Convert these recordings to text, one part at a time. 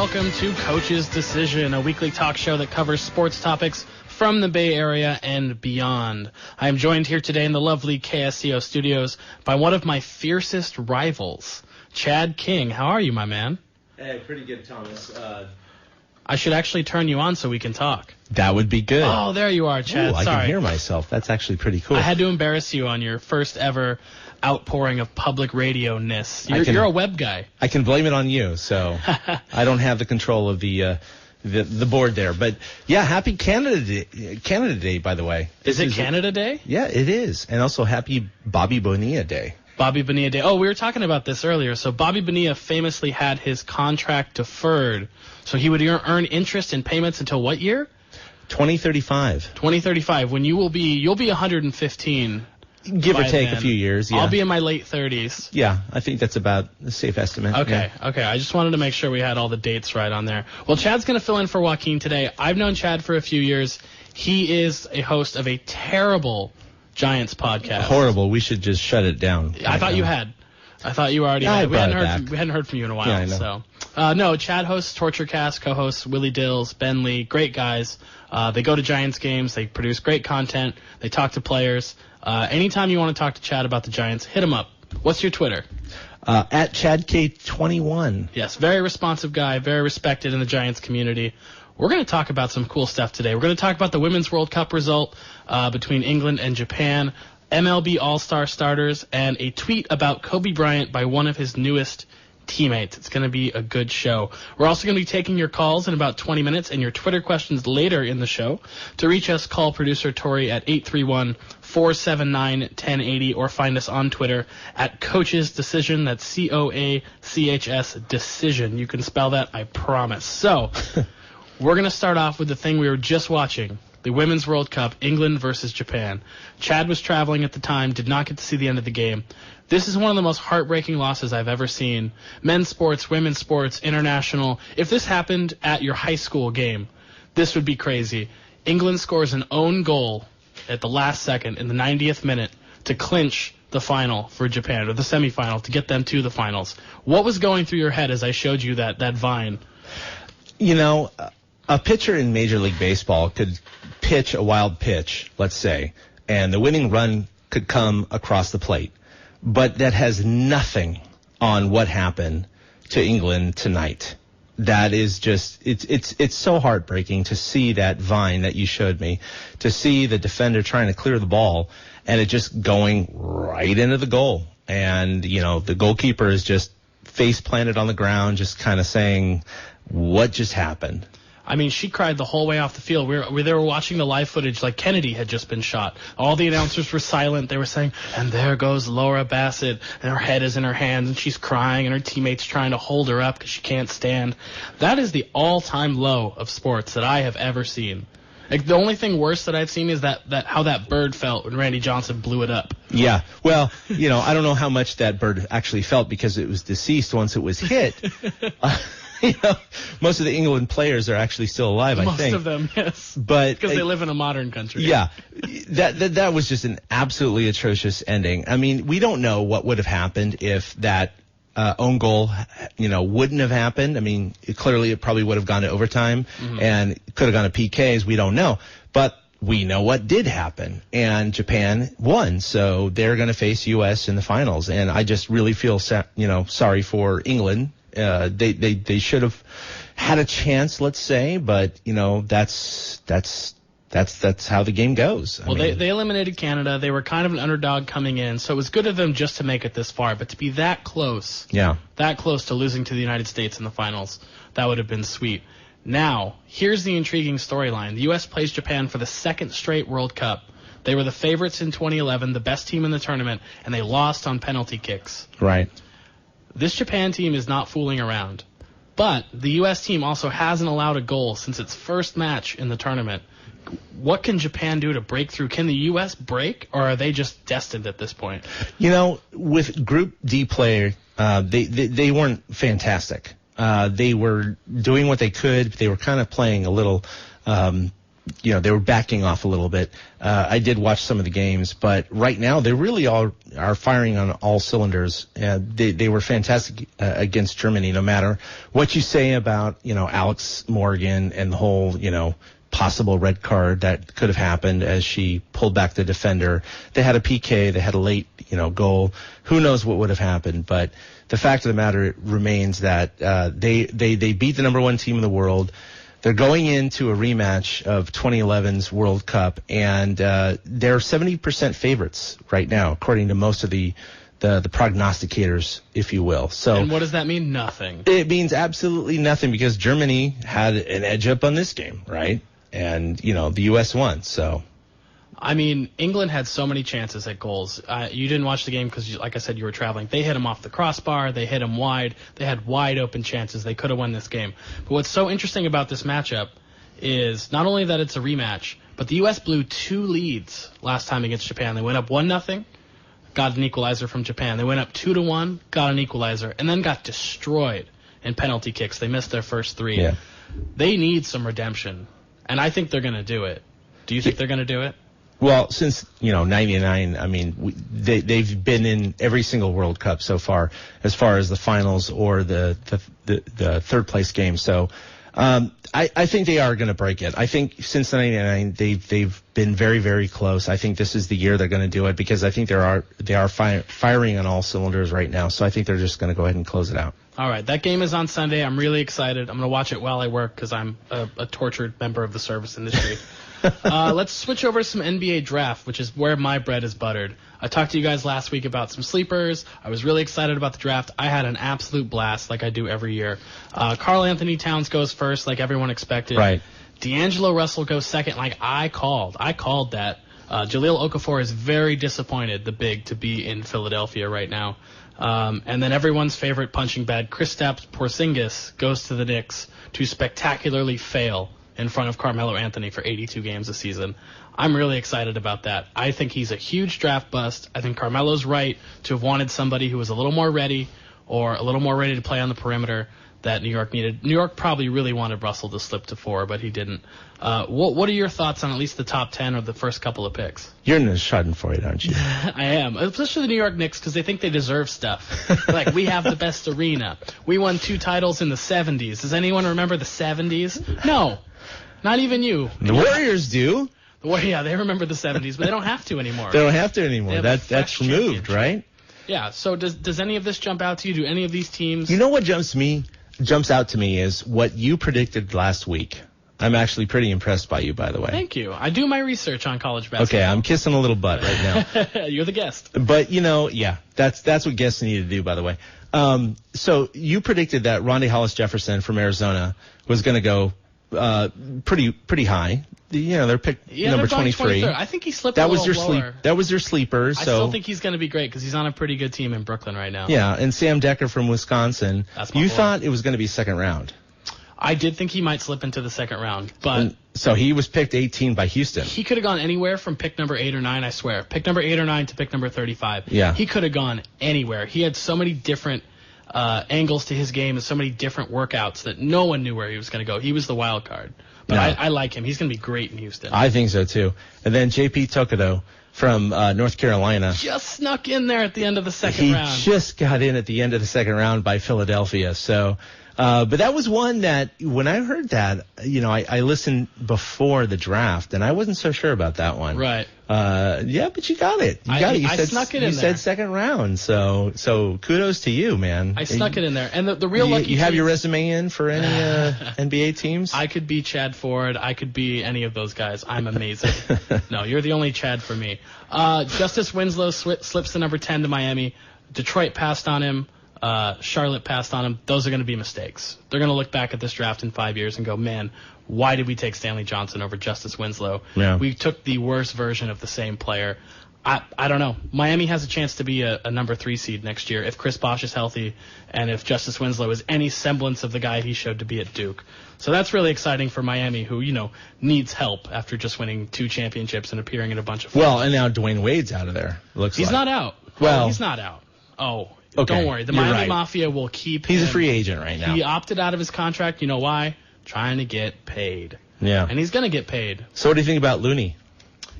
welcome to Coach's Decision, a weekly talk show that covers sports topics from the Bay Area and beyond. I am joined here today in the lovely KSCO studios by one of my fiercest rivals, Chad King. How are you, my man? Hey, pretty good, Thomas. I should actually turn you on so we can talk. That would be good. Oh, there you are, Chad. Ooh, I Sorry. can hear myself. That's actually pretty cool. I had to embarrass you on your first ever outpouring of public radio-ness. You're a web guy. I can blame it on you, so I don't have the control of the board there. But yeah, happy Canada Day, by the way. Is it Canada Day? Yeah, it is. And also happy Bobby Bonilla Day. Bobby Bonilla Day. Oh, we were talking about this earlier. So Bobby Bonilla famously had his contract deferred. So he would earn interest and payments until what year? 2035. 2035. When you'll be 115. Give or take a few years, yeah. I'll be in my late 30s. Yeah, I think that's about a safe estimate. Okay, yeah. okay. I just wanted to make sure we had all the dates right on there. Well, Chad's going to fill in for Joaquin today. I've known Chad for a few years. He is a host of a terrible Giants podcast. Horrible. We should just shut it down. I thought you had. I thought you already had. We hadn't heard from you in a while. Yeah, I know. So, no, Chad hosts Torturecasts, co-hosts Willie Dills, Ben Lee, great guys. They go to Giants games. They produce great content. They talk to players. Anytime you want to talk to Chad about the Giants, hit him up. What's your Twitter? At ChadK21. Yes, very responsive guy, very respected in the Giants community. We're going to talk about some cool stuff today. We're going to talk about the Women's World Cup result between England and Japan, MLB All-Star starters, and a tweet about Kobe Bryant by one of his newest teammates. It's going to be a good show. We're also going to be taking your calls in about 20 minutes and your Twitter questions later in the show. To reach us, call producer Tori at 831-479-1080 or find us on Twitter at Coach's Decision. That's COACHS Decision. You can spell that, I promise. So, we're going to start off with the thing we were just watching. The Women's World Cup, England versus Japan. Chad was traveling at the time, did not get to see the end of the game. This is one of the most heartbreaking losses I've ever seen. Men's sports, women's sports, international. If this happened at your high school game, this would be crazy. England scores an own goal at the last second in the 90th minute to clinch the final for Japan, or the semifinal, to get them to the finals. What was going through your head as I showed you that vine? You know, a pitcher in Major League Baseball could pitch a wild pitch, let's say, and the winning run could come across the plate. But that has nothing on what happened to England tonight. That is just, it's so heartbreaking to see that vine that you showed me, to see the defender trying to clear the ball and it just going right into the goal. And, you know, the goalkeeper is just face planted on the ground, just kind of saying, what just happened? I mean, she cried the whole way off the field. They were watching the live footage like Kennedy had just been shot. All the announcers were silent. They were saying, and there goes Laura Bassett, and her head is in her hands, and she's crying, and her teammates trying to hold her up because she can't stand. That is the all-time low of sports that I have ever seen. Like, the only thing worse that I've seen is that how that bird felt when Randy Johnson blew it up. Yeah, well, you know, I don't know how much that bird actually felt because it was deceased once it was hit. You know, most of the England players are actually still alive, I think. Most of them, yes. But because they live in a modern country. Yeah, that was just an absolutely atrocious ending. I mean, we don't know what would have happened if that own goal, you know, wouldn't have happened. I mean, it probably would have gone to overtime and could have gone to PKs. We don't know. But we know what did happen, and Japan won, so they're going to face U.S. in the finals. And I just really feel, sorry for England. They should have had a chance, let's say, but you know that's how the game goes. Well, they eliminated Canada. They were kind of an underdog coming in, so it was good of them just to make it this far. But to be that close to losing to the United States in the finals, that would have been sweet. Now, here's the intriguing storyline. The U.S. plays Japan for the second straight World Cup. They were the favorites in 2011, the best team in the tournament, and they lost on penalty kicks. Right. This Japan team is not fooling around. But the U.S. team also hasn't allowed a goal since its first match in the tournament. What can Japan do to break through? Can the U.S. break, or are they just destined at this point? You know, with Group D play, they weren't fantastic. They were doing what they could. They were kind of playing a little they were backing off a little bit. I did watch some of the games, but right now they really are firing on all cylinders. They were fantastic against Germany, no matter what you say about, Alex Morgan and the whole, possible red card that could have happened as she pulled back the defender. They had a PK, they had a late, goal. Who knows what would have happened, but the fact of the matter remains that they beat the number one team in the world. They're going into a rematch of 2011's World Cup, and they're 70% favorites right now, according to most of the prognosticators, if you will. So, and what does that mean? Nothing. It means absolutely nothing, because Germany had an edge up on this game, right? And, the U.S. won, so. I mean, England had so many chances at goals. You didn't watch the game because, like I said, you were traveling. They hit him off the crossbar. They hit him wide. They had wide open chances. They could have won this game. But what's so interesting about this matchup is not only that it's a rematch, but the U.S. blew 2 leads last time against Japan. They went up 1-0, got an equalizer from Japan. They went up 2-1, got an equalizer, and then got destroyed in penalty kicks. They missed their first 3. Yeah. They need some redemption, and I think they're going to do it. Do you think they're going to do it? Well, since, 99, I mean, they've been in every single World Cup so far as the finals or the third place game. So I think they are going to break it. I think since 99, they've been very, very close. I think this is the year they're going to do it, because I think they are firing on all cylinders right now. So I think they're just going to go ahead and close it out. All right, that game is on Sunday. I'm really excited. I'm going to watch it while I work because I'm a tortured member of the service industry. Let's switch over to some NBA draft, which is where my bread is buttered. I talked to you guys last week about some sleepers. I was really excited about the draft. I had an absolute blast, like I do every year. Karl Anthony Towns goes first, like everyone expected. Right. D'Angelo Russell goes second, like I called. I called that. Jahlil Okafor is very disappointed, the big, to be in Philadelphia right now. And then everyone's favorite punching bag, Kristaps Porzingis, goes to the Knicks to spectacularly fail in front of Carmelo Anthony for 82 games a season. I'm really excited about that. I think he's a huge draft bust. I think Carmelo's right to have wanted somebody who was a little more ready or a little more ready to play on the perimeter that New York needed. New York probably really wanted Russell to slip to 4, but he didn't. What are your thoughts on at least the top 10 or the first couple of picks? You're in a schadenfreude, aren't you? I am, especially the New York Knicks, because they think they deserve stuff. Like, we have the best arena. We won 2 titles in the 70s. Does anyone remember the 70s? No. Not even you. The Warriors do. Yeah, they remember the 70s, but they don't have to anymore. They don't have to anymore. That's removed, right? Yeah, so does any of this jump out to you? Do any of these teams... You know what jumps out to me is what you predicted last week. I'm actually pretty impressed by you, by the way. Thank you. I do my research on college basketball. Okay, I'm kissing a little butt right now. You're the guest. But, yeah, that's what guests need to do, by the way. So you predicted that Rondae Hollis-Jefferson from Arizona was going to go pretty high. They're picked number 23. I think he slipped a little lower. That was your sleeper. So. I still think he's going to be great because he's on a pretty good team in Brooklyn right now. Yeah, and Sam Decker from Wisconsin. You thought it was going to be second round. I did think he might slip into the second round, but... So he was picked 18 by Houston. He could have gone anywhere from pick number 8 or 9, I swear. Pick number 8 or 9 to pick number 35. Yeah. He could have gone anywhere. He had so many different angles to his game and so many different workouts that no one knew where he was going to go. He was the wild card. But I like him. He's going to be great in Houston. I think so, too. And then J.P. Tokoto from North Carolina. Just snuck in there at the end of the second round. He just got in at the end of the second round by Philadelphia. So, but that was one that when I heard that, I listened before the draft, and I wasn't so sure about that one. Right. Yeah, but you got it. You got it. I snuck it in there. You said second round, so kudos to you, man. I snuck it in there. And the real lucky you have your resume in for any NBA teams? I could be Chad Ford. I could be any of those guys. I'm amazing. No, you're the only Chad for me. Justice Winslow slips to number 10 to Miami. Detroit passed on him. Charlotte passed on him. Those are going to be mistakes. They're going to look back at this draft in 5 years and go, man, why did we take Stanley Johnson over Justice Winslow? Yeah. We took the worst version of the same player. I don't know. Miami has a chance to be a number 3 seed next year if Chris Bosh is healthy and if Justice Winslow is any semblance of the guy he showed to be at Duke. So that's really exciting for Miami, who, needs help after just winning 2 championships and appearing in a bunch of Well, and now Dwayne Wade's out of there. He's not out. Well, he's not out. Oh, okay. Don't worry. The Miami Mafia will keep him. He's a free agent right now. He opted out of his contract. You know why? Trying to get paid. Yeah. And he's going to get paid. So what do you think about Looney?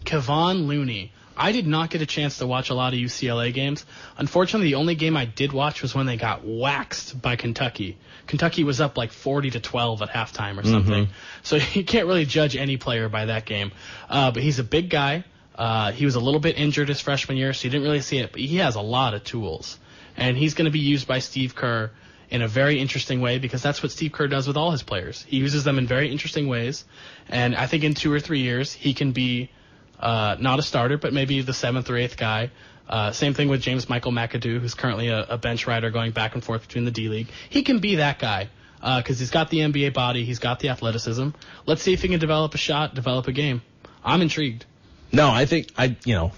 Kevon Looney. I did not get a chance to watch a lot of UCLA games. Unfortunately, the only game I did watch was when they got waxed by Kentucky. Kentucky was up like 40-12 at halftime or something. So you can't really judge any player by that game. But he's a big guy. He was a little bit injured his freshman year, so you didn't really see it. But he has a lot of tools. And he's going to be used by Steve Kerr in a very interesting way, because that's what Steve Kerr does with all his players. He uses them in very interesting ways. And I think in 2 or 3 years, he can be not a starter, but maybe the 7th or 8th guy. Same thing with James Michael McAdoo, who's currently a bench rider going back and forth between the D-League. He can be that guy because he's got the NBA body, he's got the athleticism. Let's see if he can develop a shot, develop a game. I'm intrigued. No, I think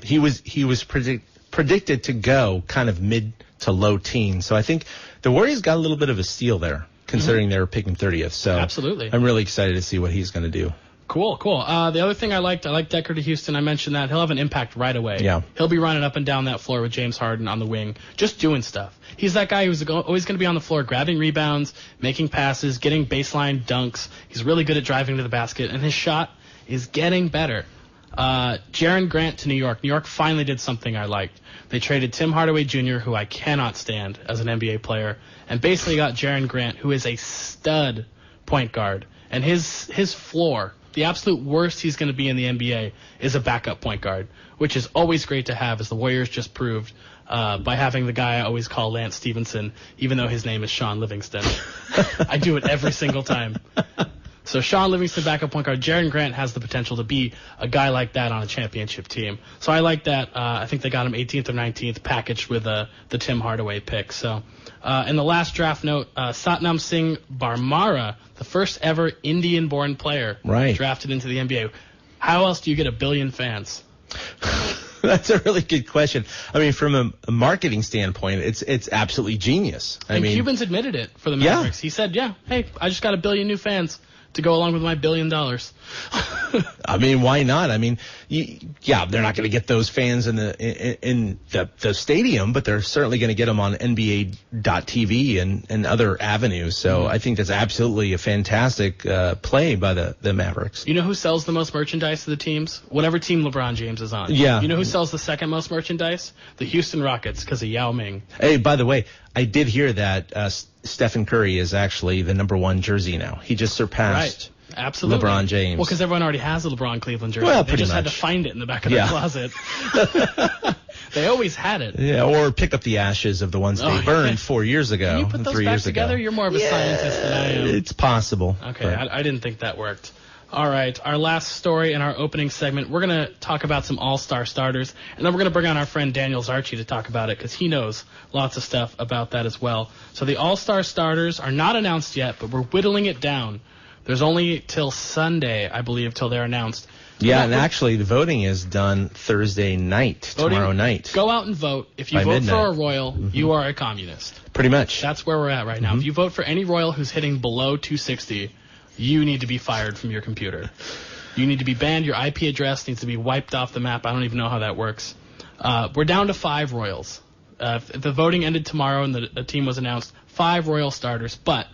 he was predicted to go kind of mid to low teens. So I think the Warriors got a little bit of a steal there, considering they were picking 30th. So absolutely, I'm really excited to see what he's going to do. Cool. The other thing I liked Decker to Houston. I mentioned that he'll have an impact right away. Yeah. He'll be running up and down that floor with James Harden on the wing, just doing stuff. He's that guy who's always going to be on the floor, grabbing rebounds, making passes, getting baseline dunks. He's really good at driving to the basket, and his shot is getting better. Jaren Grant to New York. New York finally did something I liked. They traded Tim Hardaway Jr., who I cannot stand as an NBA player, and basically got Jaren Grant, who is a stud point guard. And his floor, the absolute worst he's going to be in the NBA, is a backup point guard, which is always great to have, as the Warriors just proved by having the guy I always call Lance Stevenson, even though his name is Sean Livingston. I do it every single time. So Sean Livingston, backup point guard. Jaren Grant has the potential to be a guy like that on a championship team. So I like that. I think they got him 18th or 19th packaged with the Tim Hardaway pick. So, in the last draft note, Satnam Singh Barmara, the first ever Indian-born player drafted into the NBA. How else do you get 1 billion fans? That's a really good question. I mean, from a marketing standpoint, it's absolutely genius. I mean, Cuban's admitted it for the Mavericks. He said, hey, I just got 1 billion new fans to go along with my $1 billion. I mean, why not? I mean, they're not going to get those fans in the stadium, but they're certainly going to get them on NBA.TV and other avenues. So I think that's absolutely a fantastic play by the Mavericks. You know who sells the most merchandise to the teams? Whatever team LeBron James is on. Yeah. You know who sells the second most merchandise? The Houston Rockets, because of Yao Ming. Hey, by the way, I did hear that Stephen Curry is actually the #1 jersey now. He just surpassed Absolutely. LeBron James. Well, because everyone already has a LeBron Cleveland jersey. Well, they just much. had to find it in the back of their closet. They always had it. Yeah, or pick up the ashes of the ones they burned 4 years ago. Can you put those 3 back years together? ago. You're more of a scientist than I am. It's possible. Okay, I didn't think that worked. All right, our last story in our opening segment, we're going to talk about some all-star starters, and then we're going to bring on our friend Daniel Zarchi to talk about it, because he knows lots of stuff about that as well. So the all-star starters are not announced yet, but we're whittling it down. There's only till Sunday, I believe, till they're announced. Yeah, and actually the voting is done Thursday night, tomorrow night. Go out and vote. If you by vote midnight. for a Royal, you are a communist. Pretty much. That's where we're at right now. If you vote for any Royal who's hitting below 260, you need to be fired from your computer. You need to be banned. Your IP address needs to be wiped off the map. I don't even know how that works. We're down to 5 Royals. If the voting ended tomorrow and the team was announced, 5 Royal starters. But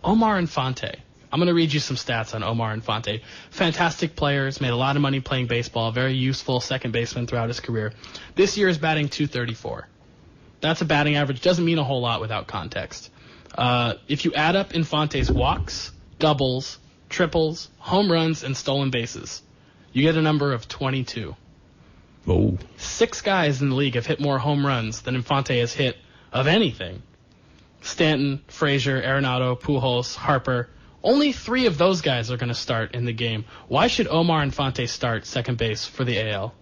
Omar Infante, I'm going to read you some stats on Omar Infante. Fantastic players, made a lot of money playing baseball, very useful second baseman throughout his career. This year is batting .234. That's a batting average. Doesn't mean a whole lot without context. If you add up Infante's walks, doubles, triples, home runs, and stolen bases, you get a number of 22. Oh. 6 guys in the league have hit more home runs than Infante has hit of anything. Stanton, Frazier, Arenado, Pujols, Harper. Only 3 of those guys are going to start in the game. Why should Omar Infante start second base for the AL?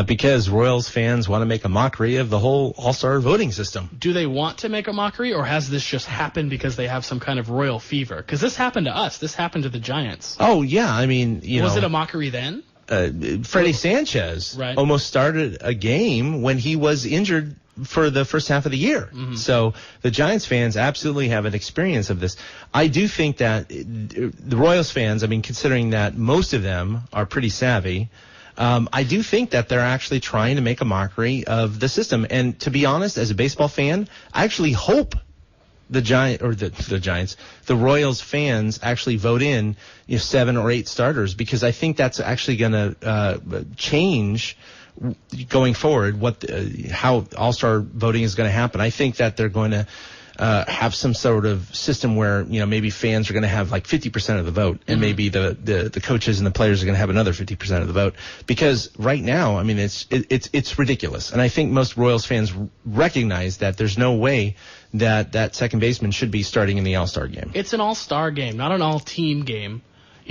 Because Royals fans want to make a mockery of the whole all-star voting system. Do they want to make a mockery, or has this just happened because they have some kind of royal fever? Because this happened to us. This happened to the Giants. Oh, yeah. I mean, Was it a mockery then? Freddie Sanchez almost started a game when he was injured for the first half of the year. So the Giants fans absolutely have an experience of this. I do think that the Royals fans, I mean, considering that most of them are pretty savvy, I do think that they're actually trying to make a mockery of the system. And to be honest, as a baseball fan, I actually hope the Giants, the Royals fans actually vote in 7 or 8 starters, because I think that's actually going to change going forward how All-Star voting is going to happen. I think that they're going to have some sort of system where maybe fans are going to have like 50% of the vote, and maybe the coaches and the players are going to have another 50% of the vote. Because right now, I mean, it's ridiculous, and I think most Royals fans recognize that there's no way that second baseman should be starting in the All-Star game. It's an all-star game, not an all-team game.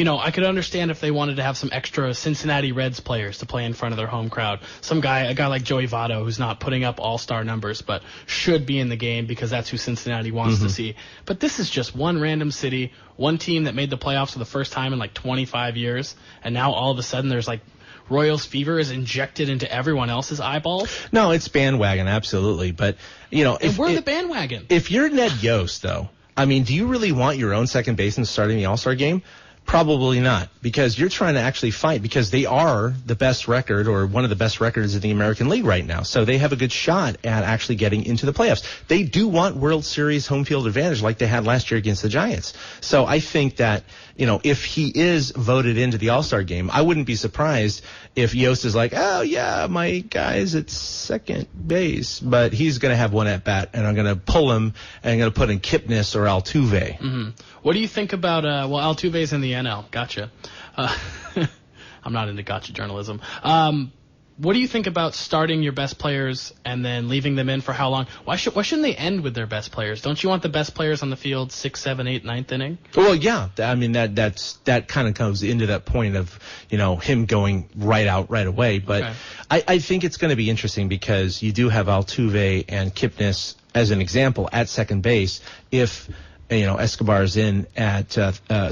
I could understand if they wanted to have some extra Cincinnati Reds players to play in front of their home crowd. A guy like Joey Votto, who's not putting up all-star numbers, but should be in the game because that's who Cincinnati wants to see. But this is just one random city, one team that made the playoffs for the first time in like 25 years, and now all of a sudden there's like Royals fever is injected into everyone else's eyeballs. No, it's bandwagon, absolutely. But, and we're the bandwagon. If you're Ned Yost, though, I mean, do you really want your own second baseman starting the All-Star game? Probably not, because you're trying to actually fight, because they are the best record, or one of the best records in the American League right now. So they have a good shot at actually getting into the playoffs. They do want World Series home field advantage like they had last year against the Giants. So I think that, if he is voted into the All-Star game, I wouldn't be surprised if Yost is like, oh, yeah, my guy's at second base, but he's going to have one at bat, and I'm going to pull him, and I'm going to put in Kipnis or Altuve. Mm-hmm. What do you think about, Altuve's in the NL. Gotcha. I'm not into gotcha journalism. What do you think about starting your best players and then leaving them in for how long? Why shouldn't they end with their best players? Don't you want the best players on the field 6th, 7th, 8th, 9th inning? Well, yeah. I mean, that kind of comes into that point of, him going right out right away. But okay. I think it's going to be interesting, because you do have Altuve and Kipnis as an example at second base. If Escobar's in at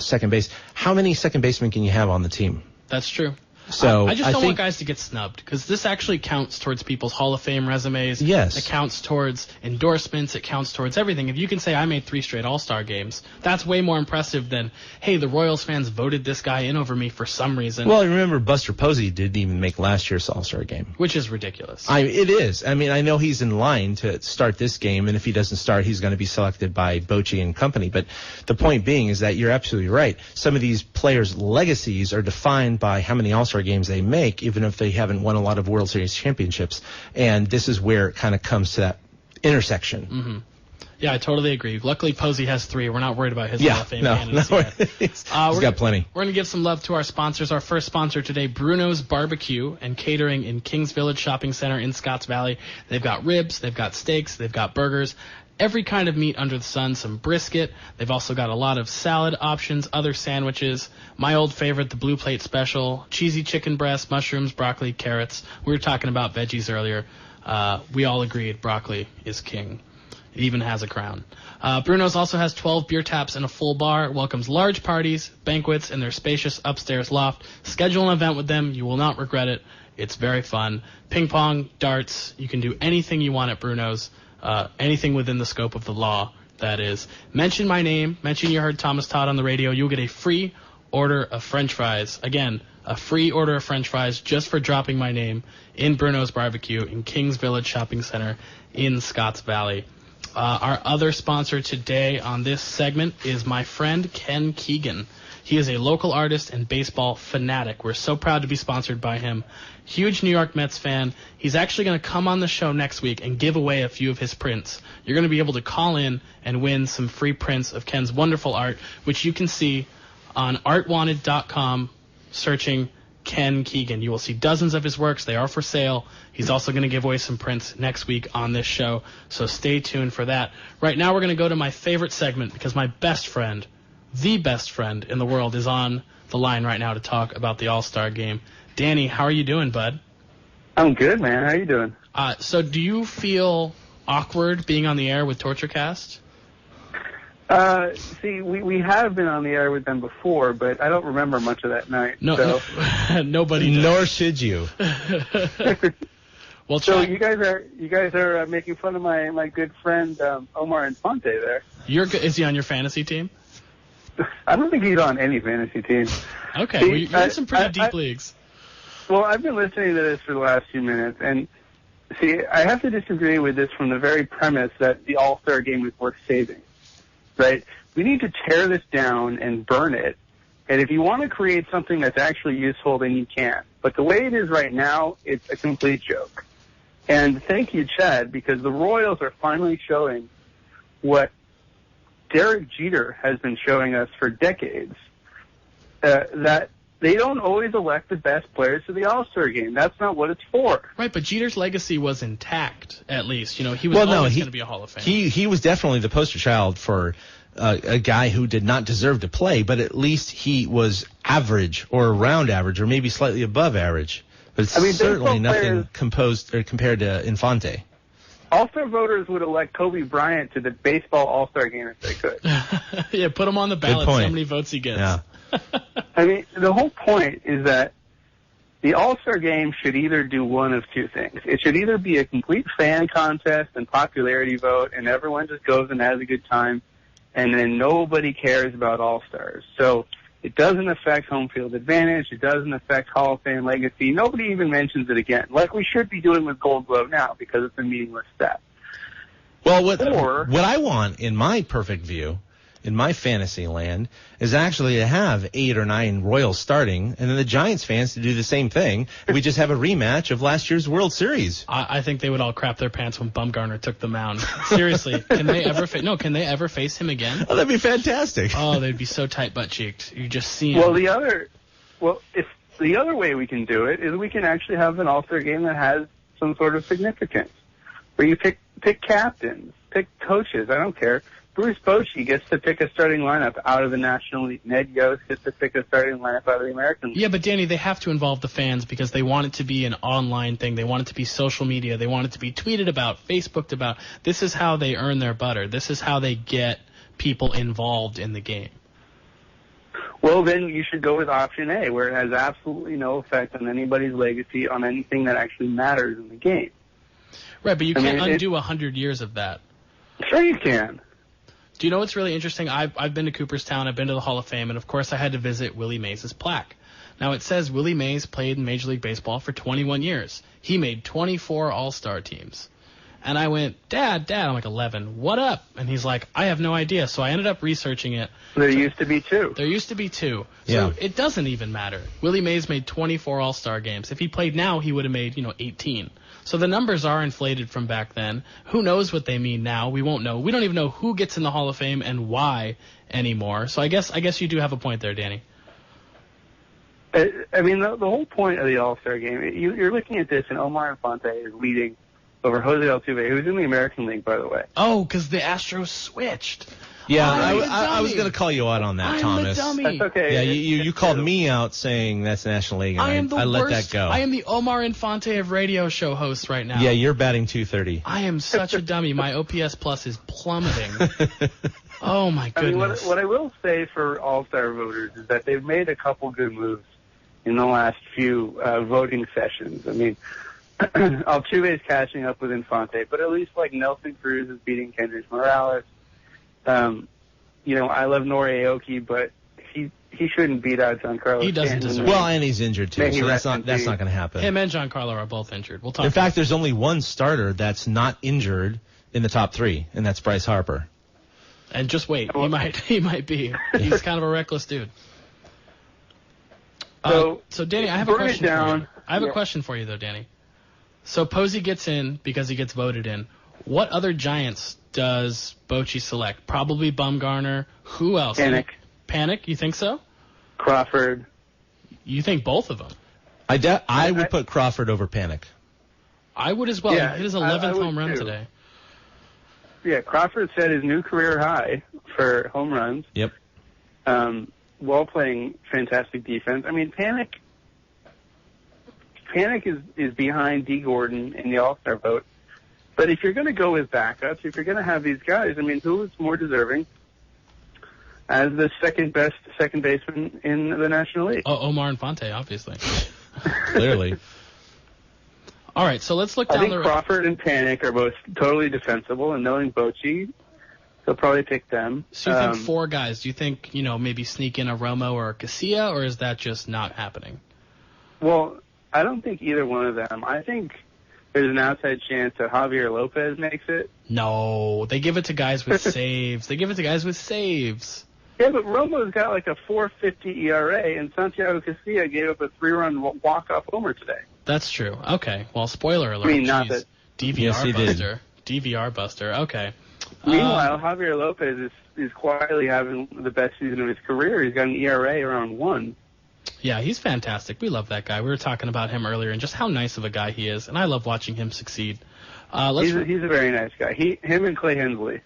second base, how many second basemen can you have on the team? That's true. So I just don't want guys to get snubbed, because this actually counts towards people's Hall of Fame resumes. Yes. It counts towards endorsements. It counts towards everything. If you can say, I made 3 straight All-Star games, that's way more impressive than, hey, the Royals fans voted this guy in over me for some reason. Well, remember, Buster Posey didn't even make last year's All-Star game. Which is ridiculous. It is. I mean, I know he's in line to start this game, and if he doesn't start, he's going to be selected by Bochy and company. But the point being is that you're absolutely right. Some of these players' legacies are defined by how many All-Star games they make, even if they haven't won a lot of World Series championships. And this is where it kind of comes to that intersection. Mm-hmm. Yeah, I totally agree. Luckily, Posey has 3. We're not worried about his Hall of Fame candidacy yet. He's got plenty. We're going to give some love to our sponsors. Our first sponsor today, Bruno's Barbecue and Catering in Kings Village Shopping Center in Scotts Valley. They've got ribs, they've got steaks, they've got burgers, every kind of meat under the sun, some brisket. They've also got a lot of salad options, other sandwiches. My old favorite, the Blue Plate Special, cheesy chicken breast, mushrooms, broccoli, carrots. We were talking about veggies earlier. We all agreed broccoli is king. It even has a crown. Bruno's also has 12 beer taps and a full bar, welcomes large parties, banquets, in their spacious upstairs loft. Schedule an event with them. You will not regret it. It's very fun. Ping pong, darts, you can do anything you want at Bruno's. Anything within the scope of the law, that is. Mention my name. Mention you heard Thomas Todd on the radio. You'll get a free order of French fries. Again, a free order of French fries just for dropping my name in Bruno's Barbecue in Kings Village Shopping Center in Scotts Valley. Our other sponsor today on this segment is my friend Ken Keegan. He is a local artist and baseball fanatic. We're so proud to be sponsored by him. Huge New York Mets fan. He's actually going to come on the show next week and give away a few of his prints. You're going to be able to call in and win some free prints of Ken's wonderful art, which you can see on artwanted.com, searching Ken Keegan. You will see dozens of his works. They are for sale. He's also going to give away some prints next week on this show, so stay tuned for that. Right now we're going to go to my favorite segment, because my best friend, the best friend in the world, is on the line right now to talk about the All-Star game. Danny, how are you doing, bud? I'm good, man. How are you doing? So do you feel awkward being on the air with Torturecast? See, we have been on the air with them before, but I don't remember much of that night. No, nobody does. Nor should you. Well, so you guys are making fun of my good friend Omar Infante there. Is he on your fantasy team? I don't think he's on any fantasy team. Okay, well, you're in some pretty deep leagues. Well, I've been listening to this for the last few minutes, and see, I have to disagree with this from the very premise that the All-Star game is worth saving. right? We need to tear this down and burn it. And if you want to create something that's actually useful, then you can. But the way it is right now, it's a complete joke. And thank you, Chad, because the Royals are finally showing what Derek Jeter has been showing us for decades, that they don't always elect the best players to the All-Star game. That's not what it's for. Right, but Jeter's legacy was intact, at least. You know, he was always going to be a Hall of Famer. He was definitely the poster child for a guy who did not deserve to play, but at least he was average or around average or maybe slightly above average. But it's certainly nothing compared to Infante. All-Star voters would elect Kobe Bryant to the baseball All-Star game if they could. Yeah, put him on the ballot, see how many votes he gets. Yeah. I mean, the whole point is that the All-Star game should either do one of two things. It should either be a complete fan contest and popularity vote, and everyone just goes and has a good time, and then nobody cares about All-Stars. So it doesn't affect home field advantage. It doesn't affect Hall of Fame legacy. Nobody even mentions it again, like we should be doing with Gold Glove now, because it's a meaningless step. Well, what I want in my perfect view, in my fantasy land, is actually to have 8 or 9 Royals starting, and then the Giants fans to do the same thing. We just have a rematch of last year's World Series. I think they would all crap their pants when Bumgarner took the mound. Seriously, can they ever face him again? Oh, that'd be fantastic. Oh, they'd be so tight butt-cheeked. You just see him. If the other way we can do it is we can actually have an All-Star game that has some sort of significance, where you pick captains, pick coaches. I don't care. Bruce Bochy gets to pick a starting lineup out of the National League. Ned Yost gets to pick a starting lineup out of the American League. Yeah, but Danny, they have to involve the fans because they want it to be an online thing. They want it to be social media. They want it to be tweeted about, Facebooked about. This is how they earn their butter. This is how they get people involved in the game. Well, then you should go with option A, where it has absolutely no effect on anybody's legacy, on anything that actually matters in the game. Right, but you can't undo 100 years of that. Sure you can. Do you know what's really interesting? I've been to Cooperstown. I've been to the Hall of Fame, and of course I had to visit Willie Mays' plaque. Now it says Willie Mays played in Major League Baseball for 21 years. He made 24 All-Star teams. And I went, Dad, I'm like 11. What up? And he's like, I have no idea. So I ended up researching it. There used to be two. So yeah. It doesn't even matter. Willie Mays made 24 All-Star games. If he played now, he would have made, 18. So the numbers are inflated from back then. Who knows what they mean now? We won't know. We don't even know who gets in the Hall of Fame and why anymore. So I guess you do have a point there, Danny. I mean, the whole point of the All-Star game, you're looking at this, and Omar Infante is leading over Jose Altuve, who's in the American League, by the way. Oh, because the Astros switched. Yeah, I was going to call you out on that, Thomas. I'm a dummy. That's okay. Yeah, you called me out saying that's National League, and I let that go. I am the Omar Infante of radio show hosts right now. Yeah, you're batting .230. I am such a dummy. My OPS plus is plummeting. Oh, my goodness. I mean, what I will say for All-Star voters is that they've made a couple good moves in the last few voting sessions. I mean, Altuve is catching up with Infante, but at least like Nelson Cruz is beating Kendrick Morales. I love Nori Aoki, but he shouldn't beat out Giancarlo. He doesn't deserve it. Well, and he's injured too, so that's not going to happen. Him and Giancarlo are both injured. We'll talk. In fact, there's only one starter that's not injured in the top 3, and that's Bryce Harper. And just wait, he might be. He's kind of a reckless dude. So Danny, I have a question for you. I have a question for you though, Danny. So Posey gets in because he gets voted in. What other Giants does Bochy select? Probably Bumgarner. Who else? Panic? You think so? Crawford. You think both of them? I would put Crawford over Panic. I would as well. Yeah, he hit his 11th home run too. today. Yeah, Crawford set his new career high for home runs. Yep. While playing fantastic defense. I mean, Panic is behind D. Gordon in the All-Star vote. But if you're going to go with backups, if you're going to have these guys, I mean, who is more deserving as the second best second baseman in the National League? Oh, Omar Infante, obviously. Clearly. All right, so let's look down I think Crawford and Panic are both totally defensible, and knowing Bochy, he'll probably pick them. So you think 4 guys. Do you think, maybe sneak in a Romo or a Casilla, or is that just not happening? Well, I don't think either one of them. I think there's an outside chance that Javier Lopez makes it. No, they give it to guys with saves. Yeah, but Romo's got like a 4.50 ERA, and Santiago Casilla gave up a 3-run walk-off homer today. That's true. Okay. Well, spoiler alert. I mean, not that. DVR Yes, he buster. did. DVR buster. Okay. Meanwhile, Javier Lopez is quietly having the best season of his career. He's got an ERA around 1. Yeah, he's fantastic. We love that guy. We were talking about him earlier and just how nice of a guy he is, and I love watching him succeed. He's a very nice guy. Him and Clay Hensley.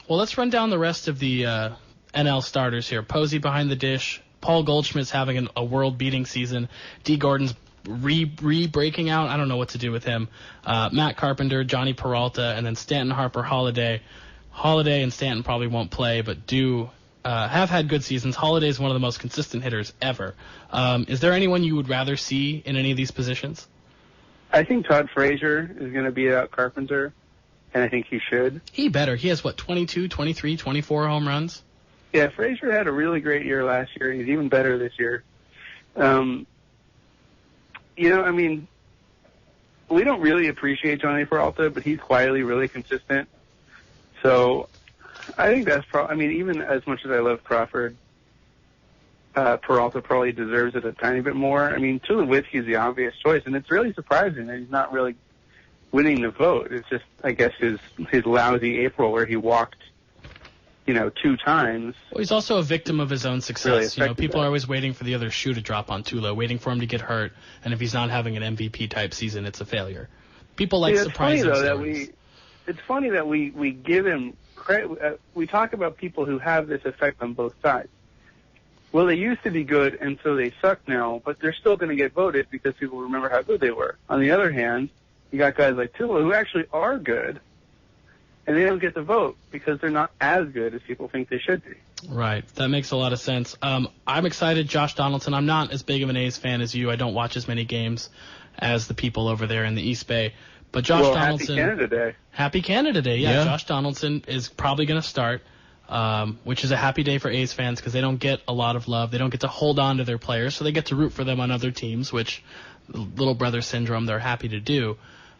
Well, let's run down the rest of the NL starters here. Posey behind the dish. Paul Goldschmidt's having a world-beating season. D. Gordon's re-breaking out. I don't know what to do with him. Matt Carpenter, Johnny Peralta, and then Stanton, Harper, Holiday. Holiday and Stanton probably won't play, but have had good seasons. Holiday is one of the most consistent hitters ever. Is there anyone you would rather see in any of these positions? I think Todd Frazier is going to beat out Carpenter, and I think he should. He better. He has, 22, 23, 24 home runs? Yeah, Frazier had a really great year last year. He's even better this year. I mean, we don't really appreciate Johnny Peralta, but he's quietly really consistent. So I think that's even as much as I love Crawford, Peralta probably deserves it a tiny bit more. I mean, Tulowitzki's the obvious choice, and it's really surprising that he's not really winning the vote. It's just, I guess, his lousy April where he walked, 2 times. Well, he's also a victim of his own success. Really People are always waiting for the other shoe to drop on Tulo, waiting for him to get hurt, and if he's not having an MVP type season, it's a failure. People like surprising stories. It's funny that we give him credit. We talk about people who have this effect on both sides. Well, they used to be good, and so they suck now, but they're still going to get voted because people remember how good they were. On the other hand, you got guys like Tulo who actually are good, and they don't get the vote because they're not as good as people think they should be. Right. That makes a lot of sense. I'm excited. Josh Donaldson. I'm not as big of an A's fan as you. I don't watch as many games as the people over there in the East Bay. But Josh Donaldson. Happy Canada Day. Happy Canada Day. Yeah. Josh Donaldson is probably going to start, which is a happy day for A's fans because they don't get a lot of love. They don't get to hold on to their players, so they get to root for them on other teams, which little brother syndrome, they're happy to do.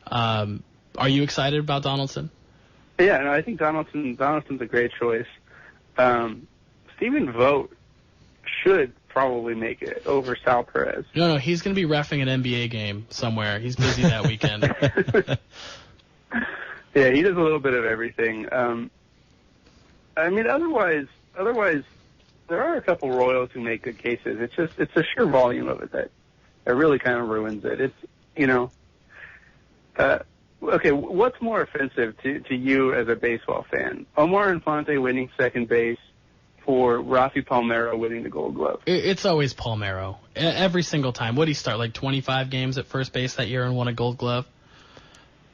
Are you excited about Donaldson? Yeah, no, I think Donaldson's a great choice. Stephen Vogt should probably make it over Sal Perez. No, he's going to be reffing an NBA game somewhere. He's busy that weekend. Yeah, he does a little bit of everything. Otherwise, there are a couple Royals who make good cases. It's the sheer volume of it that really kind of ruins it. Okay, what's more offensive to you as a baseball fan? Omar Infante winning second base or Rafi Palmeiro winning the Gold Glove? It's always Palmeiro. Every single time. What did he start, 25 games at first base that year and won a Gold Glove?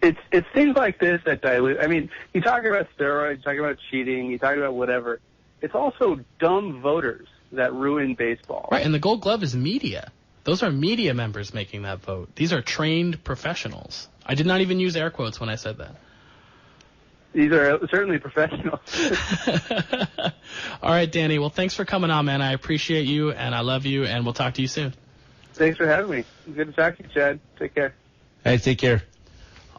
It's things like this that dilute. I mean, you talk about steroids, you talk about cheating, you talk about whatever. It's also dumb voters that ruin baseball. Right, and the Gold Glove is media. Those are media members making that vote. These are trained professionals. I did not even use air quotes when I said that. These are certainly professionals. All right, Danny. Well, thanks for coming on, man. I appreciate you, and I love you, and we'll talk to you soon. Thanks for having me. Good to talk to you, Chad. Take care. Hey, take care.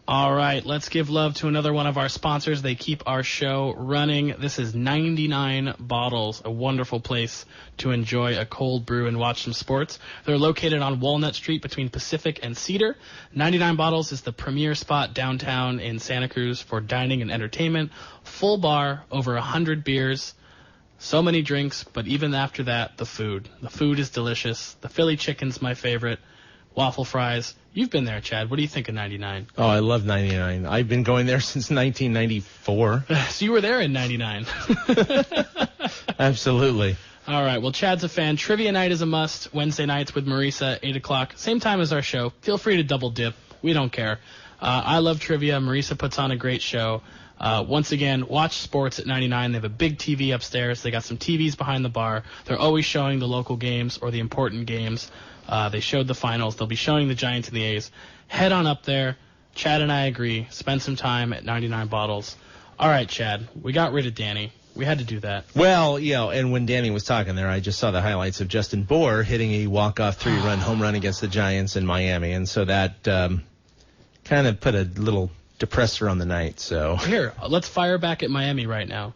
All right, let's give love to another one of our sponsors. They keep our show running. This is 99 Bottles, a wonderful place to enjoy a cold brew and watch some sports. They're located on Walnut Street between Pacific and Cedar. 99 Bottles is the premier spot downtown in Santa Cruz for dining and entertainment. Full bar, over 100 beers, so many drinks, but even after that, the food. The food is delicious. The Philly chicken's my favorite. Waffle fries. You've been there, Chad. What do you think of 99? Oh, I love 99. I've been going there since 1994. So you were there in 99. Absolutely. All right. Well, Chad's a fan. Trivia night is a must. Wednesday nights with Marisa, 8 o'clock. Same time as our show. Feel free to double dip. We don't care. I love trivia. Marisa puts on a great show. Once again, watch sports at 99. They have a big TV upstairs. They got some TVs behind the bar. They're always showing the local games or the important games. They showed the finals. They'll be showing the Giants and the A's. Head on up there. Chad and I agree. Spend some time at 99 Bottles. All right, Chad. We got rid of Danny. We had to do that. Well, and when Danny was talking there, I just saw the highlights of Justin Bour hitting a walk-off 3-run home run against the Giants in Miami. And so that kind of put a little depressor on the night. So Here, let's fire back at Miami right now.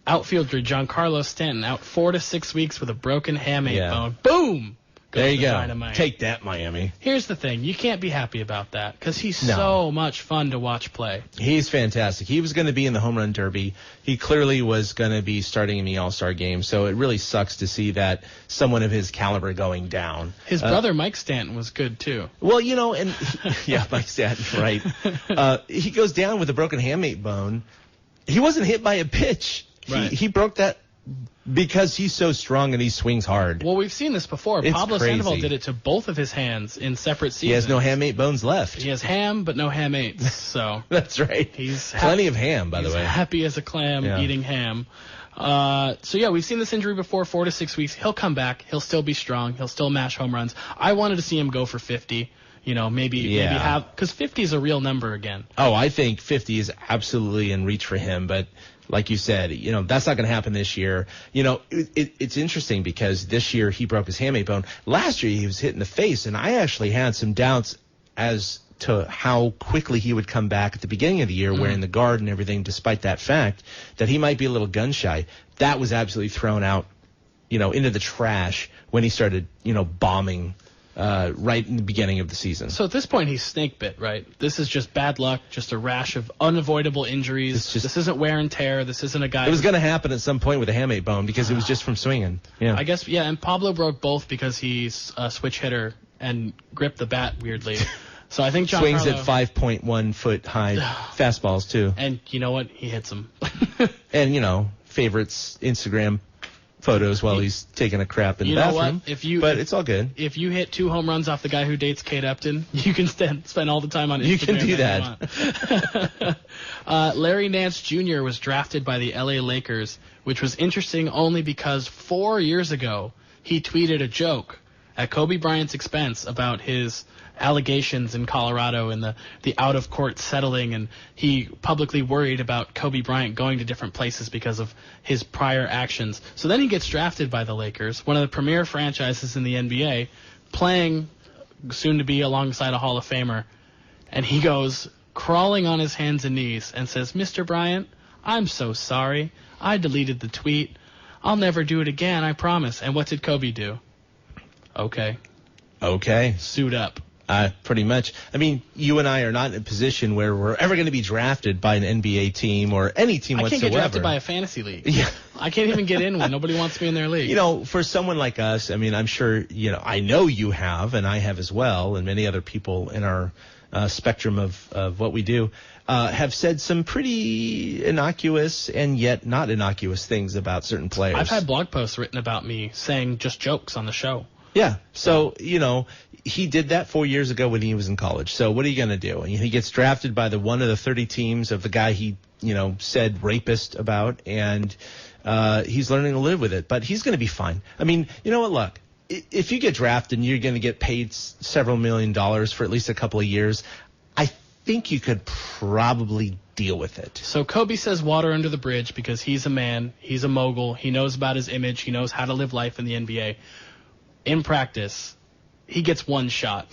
Outfielder Giancarlo Stanton out 4 to 6 weeks with a broken hamate bone. Boom! there you go. Dynamite. Take that, Miami. Here's the thing. You can't be happy about that because he's so much fun to watch play. He's fantastic. He was going to be in the home run derby. He clearly was going to be starting in the All-Star game. So it really sucks to see that someone of his caliber going down. His brother, Mike Stanton, was good, too. Well, and Mike Stanton, right. He goes down with a broken hamate bone. He wasn't hit by a pitch. Right. He broke that because he's so strong and he swings hard. Well, we've seen this before. It's Pablo crazy. Sandoval did it to both of his hands in separate seasons. He has no hamate bones left. He has ham, but no hamates. So That's right. He's plenty of ham, by the way. He's happy as a clam eating ham. We've seen this injury before, 4 to 6 weeks. He'll come back. He'll still be strong. He'll still mash home runs. I wanted to see him go for 50. Maybe have, because 50 is a real number again. Oh, I think 50 is absolutely in reach for him, but like you said, that's not going to happen this year. It's interesting because this year he broke his hamate bone. Last year he was hit in the face, and I actually had some doubts as to how quickly he would come back at the beginning of the year wearing the guard and everything, despite that fact that he might be a little gun shy. That was absolutely thrown out, into the trash when he started, bombing right in the beginning of the season. So at this point, he's snake bit, right? This is just bad luck, just a rash of unavoidable injuries. This isn't wear and tear. This isn't a guy. It was going to happen at some point with a hamate bone because it was just from swinging. Yeah, I guess. Yeah, and Pablo broke both because he's a switch hitter and gripped the bat weirdly. So I think swings Giancarlo, at 5.1 foot high fastballs too. And you know what? He hits them. And favorites Instagram photos while he's taking a crap in the bathroom. But it's all good. If you hit 2 home runs off the guy who dates Kate Upton, you can spend all the time on Instagram. You can do that. Larry Nance Jr. was drafted by the LA Lakers, which was interesting only because 4 years ago he tweeted a joke at Kobe Bryant's expense about his allegations in Colorado and the out-of-court settling, and he publicly worried about Kobe Bryant going to different places because of his prior actions. So then he gets drafted by the Lakers, one of the premier franchises in the NBA, playing soon to be alongside a Hall of Famer, and he goes crawling on his hands and knees and says, "Mr. Bryant, I'm so sorry. I deleted the tweet. I'll never do it again, I promise." And what did Kobe do? Okay. Suit up. Pretty much. I mean, you and I are not in a position where we're ever going to be drafted by an NBA team or any team whatsoever. I can't get drafted by a fantasy league. Yeah. I can't even get in one. Nobody wants me in their league. For someone like us, I mean, I'm sure, I know you have, and I have as well, and many other people in our spectrum of what we do, have said some pretty innocuous and yet not innocuous things about certain players. I've had blog posts written about me saying just jokes on the show. Yeah. So, he did that 4 years ago when he was in college. So what are you going to do? He gets drafted by one of the 30 teams of the guy he, said rapist about, and he's learning to live with it. But he's going to be fine. I mean, you know what? Look, if you get drafted and you're going to get paid several $1 million for at least a couple of years, I think you could probably deal with it. So Kobe says water under the bridge because he's a man, he's a mogul, he knows about his image, he knows how to live life in the NBA. In practice, he gets one shot.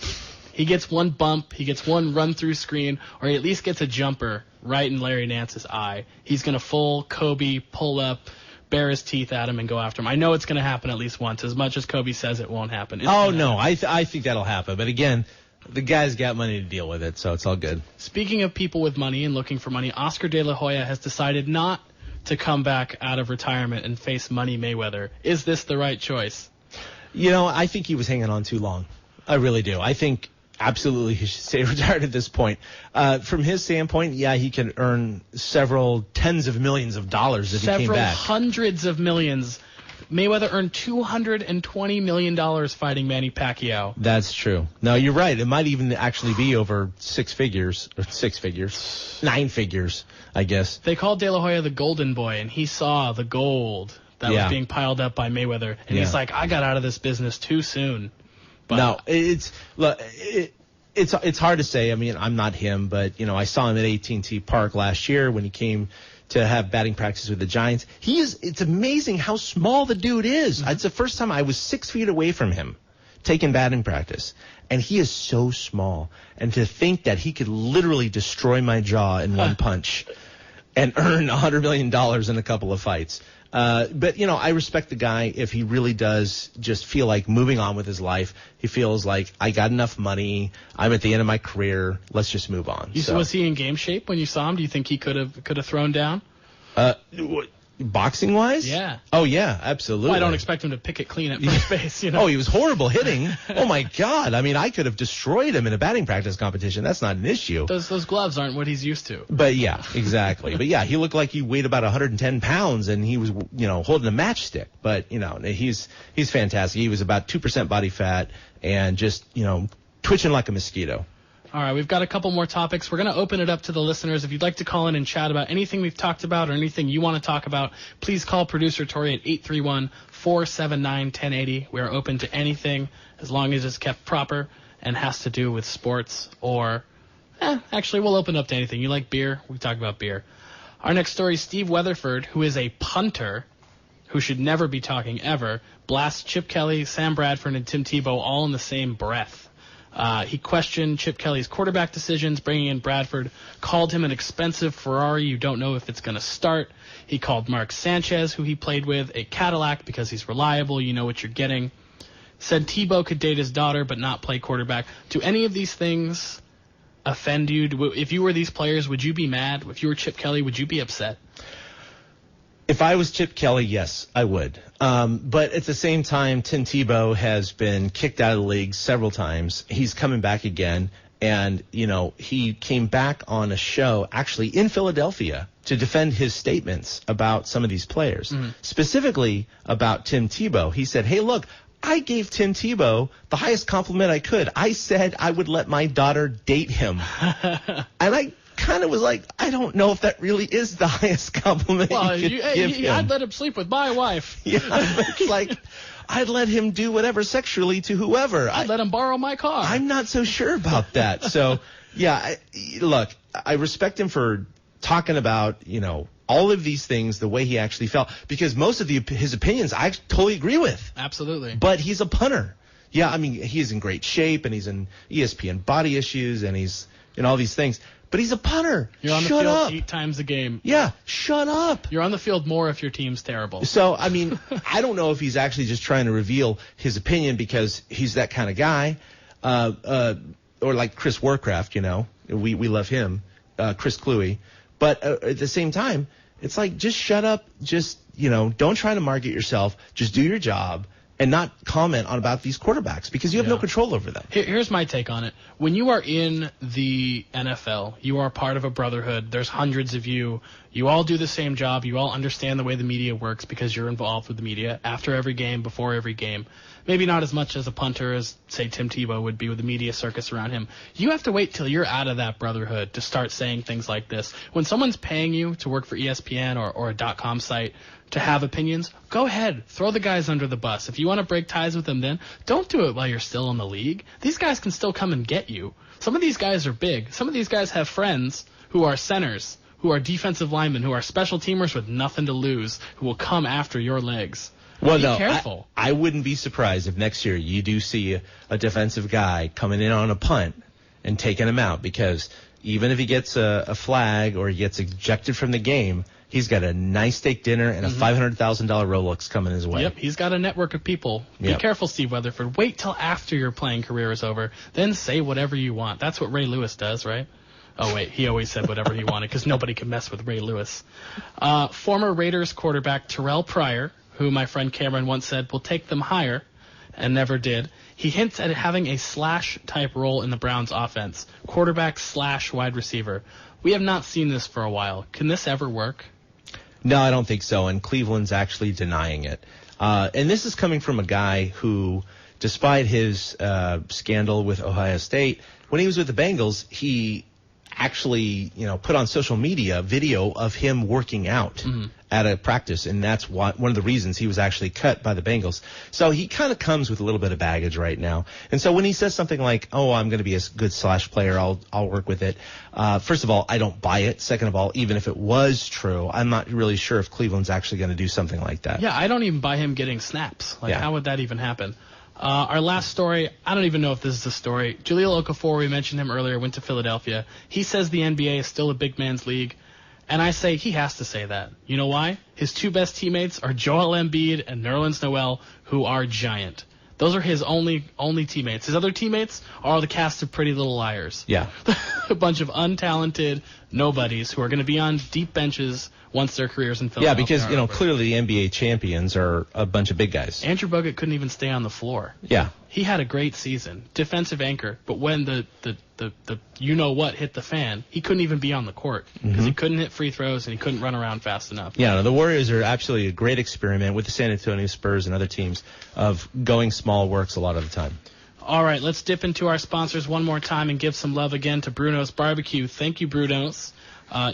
He gets one bump, he gets one run-through screen, or he at least gets a jumper right in Larry Nance's eye. He's going to full Kobe, pull up, bare his teeth at him, and go after him. I know it's going to happen at least once, as much as Kobe says it won't happen. I think that'll happen. But again, the guy's got money to deal with it, so it's all good. Speaking of people with money and looking for money, Oscar De La Hoya has decided not to come back out of retirement and face Money Mayweather. Is this the right choice? I think he was hanging on too long. I really do. I think absolutely he should stay retired at this point. From his standpoint, yeah, he can earn several tens of millions of dollars if he came back. Several hundreds of millions. Mayweather earned $220 million fighting Manny Pacquiao. That's true. No, you're right. It might even actually be over 9 figures, I guess. They called De La Hoya the golden boy, and he saw the gold that was being piled up by Mayweather, and he's like, I got out of this business too soon. But no, it's hard to say. I mean, I'm not him, but I saw him at AT&T Park last year when he came to have batting practice with the Giants. It's amazing how small the dude is. It's the first time I was 6 feet away from him taking batting practice. And he is so small. And to think that he could literally destroy my jaw in one punch and earn $100 million in a couple of fights. But, I respect the guy if he really does just feel like moving on with his life. He feels like, I got enough money. I'm at the end of my career. Let's just move on. Was he in game shape when you saw him? Do you think he could have thrown down? Boxing wise? Yeah. Oh, yeah, absolutely. Well, I don't expect him to pick it clean at first base, Oh, he was horrible hitting. Oh, my God. I mean, I could have destroyed him in a batting practice competition. That's not an issue. Those gloves aren't what he's used to. But, yeah, exactly. But, yeah, he looked like he weighed about 110 pounds, and he was, holding a matchstick. But, he's fantastic. He was about 2% body fat and just, twitching like a mosquito. All right, we've got a couple more topics. We're going to open it up to the listeners. If you'd like to call in and chat about anything we've talked about or anything you want to talk about, please call Producer Tori at 831-479-1080. We are open to anything as long as it's kept proper and has to do with sports or, actually, we'll open up to anything. You like beer? We talk about beer. Our next story, Steve Weatherford, who is a punter who should never be talking ever, blasts Chip Kelly, Sam Bradford, and Tim Tebow all in the same breath. He questioned Chip Kelly's quarterback decisions, bringing in Bradford, called him an expensive Ferrari you don't know if it's going to start. He called Mark Sanchez, who he played with, a Cadillac because he's reliable, you know what you're getting. Said Tebow could date his daughter but not play quarterback. Do any of these things offend you? If you were these players, would you be mad? If you were Chip Kelly, would you be upset? If I was Chip Kelly, yes, I would. But at the same time, Tim Tebow has been kicked out of the league several times. He's coming back again. And, he came back on a show actually in Philadelphia to defend his statements about some of these players, specifically about Tim Tebow. He said, hey, look, I gave Tim Tebow the highest compliment I could. I said I would let my daughter date him. And I kind of was like, I don't know if that really is the highest compliment you could give him. I'd let him sleep with my wife. Yeah, it's like, I'd let him do whatever sexually to whoever. I'd let him borrow my car. I'm not so sure about that. So, yeah, look, I respect him for talking about, all of these things the way he actually felt, because most of his opinions I totally agree with. Absolutely. But he's a punter. Yeah, I mean, he's in great shape, and he's in ESPN body issues, and he's in all these things. But he's a punter. You're on the field 8 times a game. Yeah, shut up. You're on the field more if your team's terrible. So, I mean, I don't know if he's actually just trying to reveal his opinion because he's that kind of guy. Or like Chris Warcraft, we love him, Chris Cluey. But at the same time, it's like, just shut up. Just, don't try to market yourself. Just do your job. And not comment on about these quarterbacks because you have no control over them. Here's my take on it. When you are in the NFL, you are part of a brotherhood. There's hundreds of you. You all do the same job. You all understand the way the media works because you're involved with the media after every game, before every game. Maybe not as much as a punter as, say, Tim Tebow would be with the media circus around him. You have to wait till you're out of that brotherhood to start saying things like this. When someone's paying you to work for ESPN or a .com site to have opinions, go ahead. Throw the guys under the bus. If you want to break ties with them then, don't do it while you're still in the league. These guys can still come and get you. Some of these guys are big. Some of these guys have friends who are centers, who are defensive linemen, who are special teamers with nothing to lose, who will come after your legs. Well, be no, careful. I wouldn't be surprised if next year you do see a defensive guy coming in on a punt and taking him out, because even if he gets a flag or he gets ejected from the game, he's got a nice steak dinner and a $500,000 Rolex coming his way. Yep, he's got a network of people. Be careful, Steve Weatherford. Wait till after your playing career is over. Then say whatever you want. That's what Ray Lewis does, right? Oh, wait, he always said whatever he wanted because nobody can mess with Ray Lewis. Former Raiders quarterback Terrell Pryor, who my friend Cameron once said will take them higher and never did. He hints at having a slash-type role in the Browns' offense, quarterback/wide receiver. We have not seen this for a while. Can this ever work? No, I don't think so, and Cleveland's actually denying it. And this is coming from a guy who, despite his scandal with Ohio State, when he was with the Bengals, he actually, put on social media video of him working out at a practice, and that's one of the reasons he was actually cut by the Bengals. So he kind of comes with a little bit of baggage right now. And so when he says something like, "Oh, I'm going to be a good slash player, I'll work with it," first of all, I don't buy it. Second of all, even if it was true, I'm not really sure if Cleveland's actually going to do something like that. Yeah, I don't even buy him getting snaps. How would that even happen? Our last story, I don't even know if this is a story. Jahlil Okafor, we mentioned him earlier, went to Philadelphia. He says the NBA is still a big man's league. And I say he has to say that. You know why? His two best teammates are Joel Embiid and Nerlens Noel, who are giant. Those are his only teammates. His other teammates are all the cast of Pretty Little Liars. Yeah. A bunch of untalented nobodies who are going to be on deep benches once their careers in Philadelphia. Yeah, because, clearly the NBA champions are a bunch of big guys. Andrew Bogut couldn't even stay on the floor. Yeah. He had a great season, defensive anchor, but when the you-know-what hit the fan, he couldn't even be on the court because he couldn't hit free throws and he couldn't run around fast enough. Yeah, the Warriors are absolutely a great experiment with the San Antonio Spurs and other teams of going small works a lot of the time. All right, let's dip into our sponsors one more time and give some love again to Bruno's Barbecue. Thank you, Bruno's.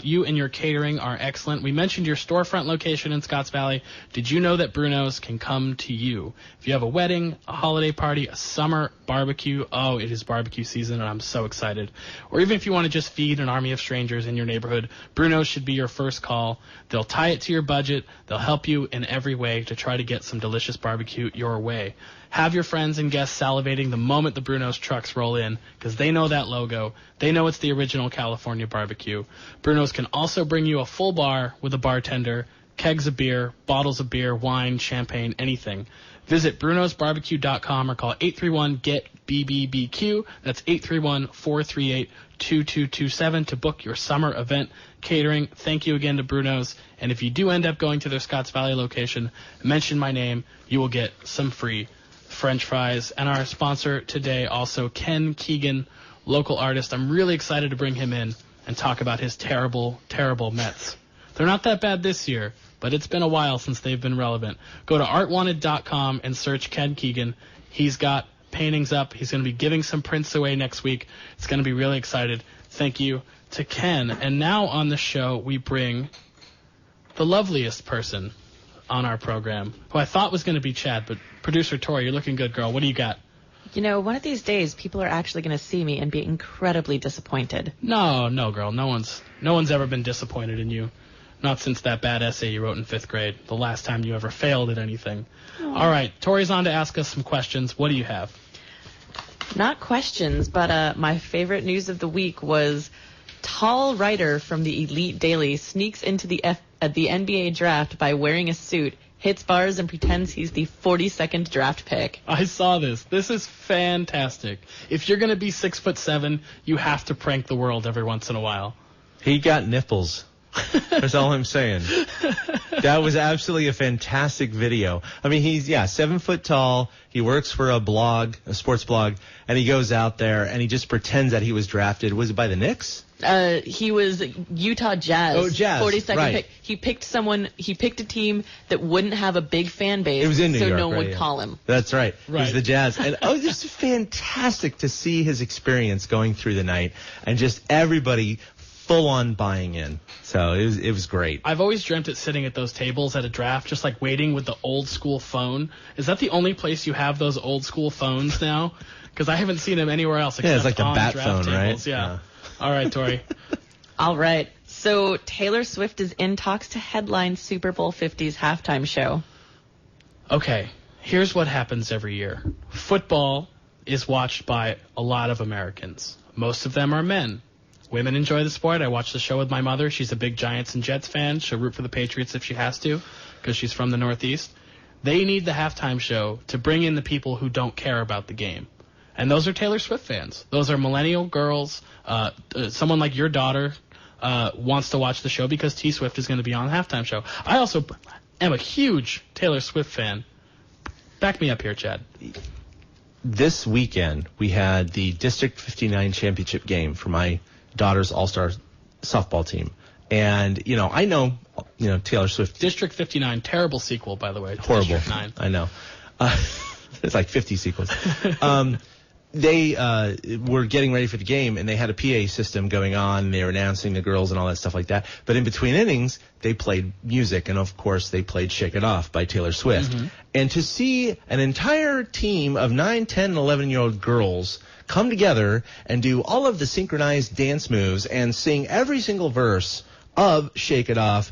You and your catering are excellent. We mentioned your storefront location in Scotts Valley. Did you know that Bruno's can come to you? If you have a wedding, a holiday party, a summer barbecue, oh, it is barbecue season, and I'm so excited. Or even if you want to just feed an army of strangers in your neighborhood, Bruno's should be your first call. They'll tie it to your budget. They'll help you in every way to try to get some delicious barbecue your way. Have your friends and guests salivating the moment the Bruno's trucks roll in, because they know that logo. They know it's the original California barbecue. Bruno's can also bring you a full bar with a bartender, kegs of beer, bottles of beer, wine, champagne, anything. Visit brunosbarbecue.com or call 831-GET-BBBQ. That's 831-438-2227 to book your summer event catering. Thank you again to Bruno's. And if you do end up going to their Scotts Valley location, mention my name. You will get some free French fries. And our sponsor today, also Ken Keegan, local artist. I'm really excited to bring him in and talk about his terrible, terrible Mets. They're not that bad this year, but it's been a while since they've been relevant. Go to artwanted.com and search Ken Keegan. He's got paintings up. He's going to be giving some prints away next week. It's going to be really excited. Thank you to Ken. And now on the show, we bring the loveliest person on our program, who I thought was going to be Chad, but producer Tori, you're looking good, girl. What do you got? One of these days, people are actually going to see me and be incredibly disappointed. No, girl. No one's ever been disappointed in you. Not since that bad essay you wrote in 5th grade, the last time you ever failed at anything. Aww. All right, Tori's on to ask us some questions. What do you have? Not questions, but my favorite news of the week was tall writer from the Elite Daily sneaks into the NBA draft by wearing a suit, hits bars, and pretends he's the 42nd draft pick. I saw this. This is fantastic. If you're going to be 6'7", you have to prank the world every once in a while. He got nipples. That's all I'm saying. That was absolutely a fantastic video. I mean, he's 7 foot tall. He works for a sports blog, and he goes out there and he just pretends that he was drafted. Was it by the Knicks? He was Utah Jazz. Oh, Jazz. 42nd right. pick. He picked a team that wouldn't have a big fan base. It was in New York, so no one right, would call him. That's right. It was Right. the Jazz. And it was just fantastic to see his experience going through the night and just everybody full on buying in. So it was great. I've always dreamt of sitting at those tables at a draft, just like waiting with the old school phone. Is that the only place you have those old school phones now? Because I haven't seen them anywhere else except it's like the on bat draft phone, tables. right? Yeah. All right, Tori. All right. So Taylor Swift is in talks to headline Super Bowl 50's halftime show. Okay, here's what happens every year. Football is watched by a lot of Americans. Most of them are men. Women enjoy the sport. I watch the show with my mother. She's a big Giants and Jets fan. She'll root for the Patriots if she has to, because she's from the Northeast. They need the halftime show to bring in the people who don't care about the game. And those are Taylor Swift fans. Those are millennial girls. Someone like your daughter wants to watch the show because T Swift is going to be on the halftime show. I also am a huge Taylor Swift fan. Back me up here, Chad. This weekend, we had the District 59 championship game for my daughter's All-Star softball team. And, I know, Taylor Swift. District 59, terrible sequel, by the way. To Horrible. District 9. I know. It's like 50 sequels. They were getting ready for the game, and they had a PA system going on, and they were announcing the girls and all that stuff like that. But in between innings, they played music, and of course, they played Shake It Off by Taylor Swift. Mm-hmm. And to see an entire team of 9, 10, and 11-year-old girls come together and do all of the synchronized dance moves and sing every single verse of Shake It Off,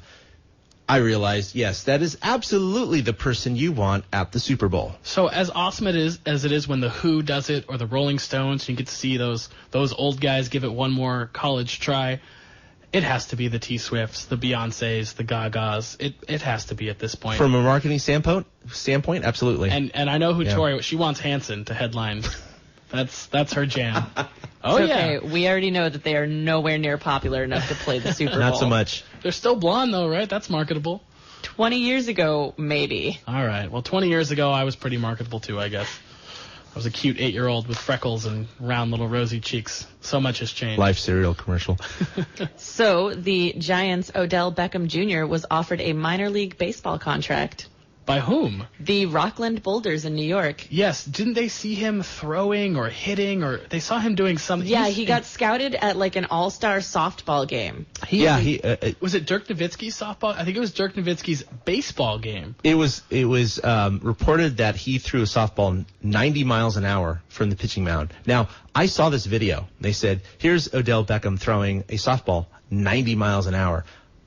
I realized, yes, that is absolutely the person you want at the Super Bowl. So as awesome as it is when the Who does it or the Rolling Stones, you get to see those old guys give it one more college try. It has to be the T-Swifts, the Beyoncés, the Gagas. It has to be at this point. From a marketing standpoint, absolutely. And I know who Tori. She wants Hanson to headline. That's her jam. Oh It's yeah. okay. We already know that they are nowhere near popular enough to play the Super Bowl. Not so much. They're still blonde though, right? That's marketable. 20 years ago, maybe. All right. Well, 20 years ago, I was pretty marketable too, I guess. I was a cute 8-year-old with freckles and round little rosy cheeks. So much has changed. Life cereal commercial. So the Giants' Odell Beckham Jr. was offered a minor league baseball contract. By whom? The Rockland Boulders in New York. Yes. Didn't they see him throwing or hitting, or they saw him doing something? Yeah, he got scouted at like an all-star softball game. Was it Dirk Nowitzki's softball? I think it was Dirk Nowitzki's baseball game. It was reported that he threw a softball 90 miles an hour from the pitching mound. Now, I saw this video. They said, here's Odell Beckham throwing a softball 90 miles an hour.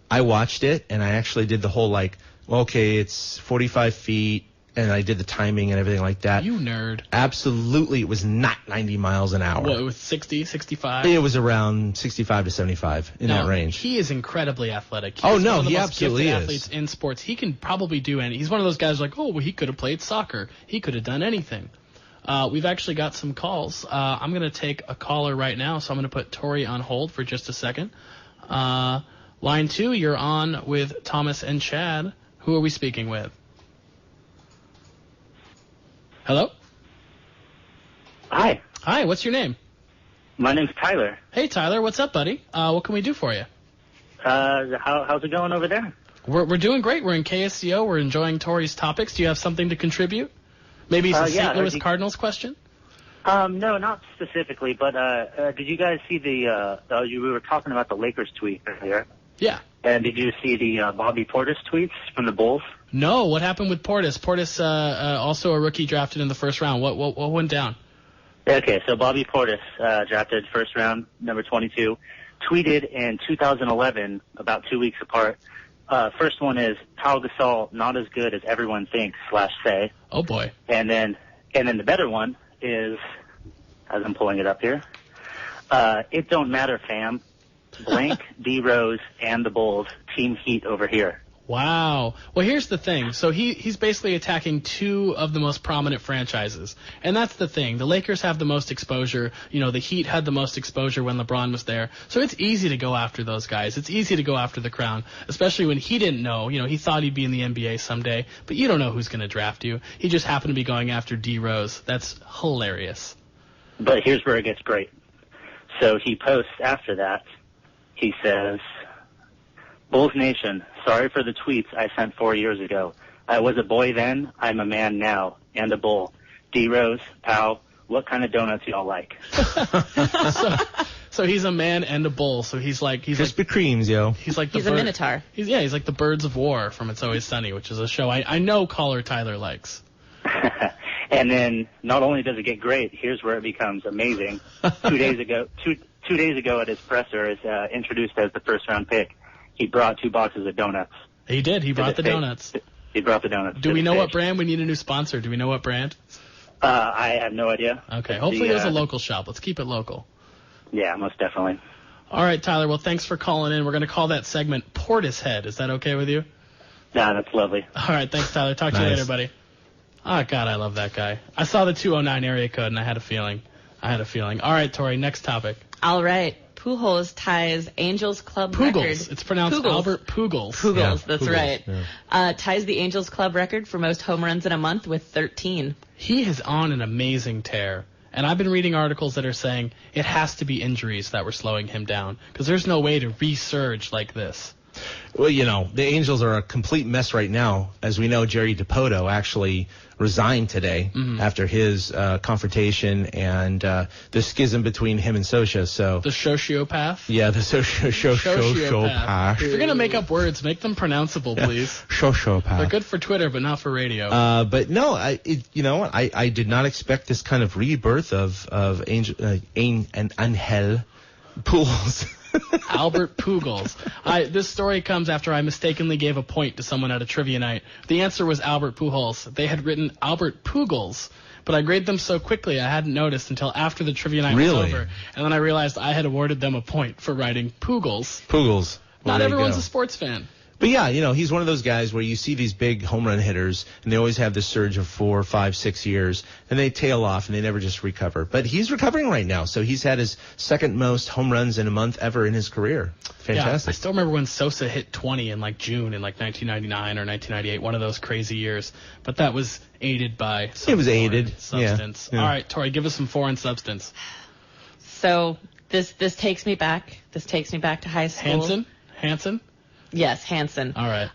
I watched it, and I actually did the whole, okay, it's 45 feet, and I did the timing and everything like that. You nerd. Absolutely, it was not 90 miles an hour. What, it was 60, 65? It was around 65 to 75 in that range. He is incredibly athletic. He's Oh, no, one of the he most absolutely gifted is. athletes in sports. He can probably do anything. He's one of those guys he could have played soccer. He could have done anything. We've actually got some calls. I'm going to take a caller right now, so I'm going to put Tori on hold for just a second. Line 2, you're on with Thomas and Chad. Who are we speaking with? Hello? Hi, Hi, what's your name? my name's Tyler. Hey, Tyler, what's up, buddy? What can we do for you? How's it going over there? We're doing great. We're in KSCO. We're enjoying Tori's topics. Do you have something to contribute? Maybe it's a St. Louis Cardinals question? No, not specifically, but did you guys see we were talking about the Lakers tweet earlier, Yeah. and did you see the Bobby Portis tweets from the Bulls? No, what happened with Portis? Portis, also a rookie drafted in the first round. What went down? Okay, so Bobby Portis, drafted first round, number 22, tweeted in 2011, about 2 weeks apart. First one is, Pau Gasol, not as good as everyone thinks, /say. Oh, boy. And then the better one is, as I'm pulling it up here, it don't matter, fam. Blank, D Rose, and the Bulls, team heat over here. Wow. Well, here's the thing. So he's basically attacking two of the most prominent franchises. And that's the thing. The Lakers have the most exposure. The Heat had the most exposure when LeBron was there. So it's easy to go after those guys. It's easy to go after the crown, especially when he didn't know. He thought he'd be in the NBA someday, but you don't know who's going to draft you. He just happened to be going after D Rose. That's hilarious. But here's where it gets great. So he posts after that. He says, Bulls Nation, sorry for the tweets I sent 4 years ago. I was a boy then, I'm a man now, and a bull. D Rose, Pau, what kind of donuts y'all like? So he's a man and a bull. So he's Krispy Kremes, yo. He's like He's a Minotaur. He's like the Birds of War from It's Always Sunny, which is a show I know caller Tyler likes. And then not only does it get great, here's where it becomes amazing. 2 days ago, two days ago at his presser, is introduced as the first round pick. He brought 2 boxes of donuts. He did. He brought the donuts. He brought the donuts. Do we know what brand? We need a new sponsor. Do we know what brand? I have no idea. Okay. Hopefully it was a local shop. Let's keep it local. Yeah, most definitely. All right, Tyler. Well, thanks for calling in. We're going to call that segment Portishead. Is that okay with you? Nah, that's lovely. All right. Thanks, Tyler. Talk to you later, buddy. Oh, God, I love that guy. I saw the 209 area code, and I had a feeling. All right, Tori, next topic. All right. Pujols ties Angels club record. It's pronounced Albert Pujols. Pujols, that's Pujols, right. yeah. Ties the Angels club record for most home runs in a month with 13. He is on an amazing tear. And I've been reading articles that are saying it has to be injuries that were slowing him down, because there's no way to resurge like this. Well, the Angels are a complete mess right now. As we know, Jerry DiPoto actually resigned today after his confrontation and the schism between him and Scioscia. So The sociopath? yeah, the sociopath. If you're going to make up words, make them pronounceable, please. Sociopath. They're good for Twitter, but not for radio. But no, I did not expect this kind of rebirth of Angel and Angel Pujols. Albert Pujols. This story comes after I mistakenly gave a point to someone at a trivia night. The answer was Albert Pujols. They had written Albert Pujols, but I graded them so quickly I hadn't noticed until after the trivia night was over. And then I realized I had awarded them a point for writing Pujols. Pujols. Well, Not there you everyone's go. a sports fan. But yeah, he's one of those guys where you see these big home run hitters, and they always have this surge of 4, 5, 6 years, and they tail off, and they never just recover. But he's recovering right now, so he's had his second most home runs in a month ever in his career. Fantastic. Yeah, I still remember when Sosa hit 20 in like June in like 1999 or 1998, one of those crazy years. But that was aided by some It was foreign aided. substance. Yeah. All right, Tori, give us some foreign substance. So this takes me back. This takes me back to high school. Hansen? Yes, Hansen. All right.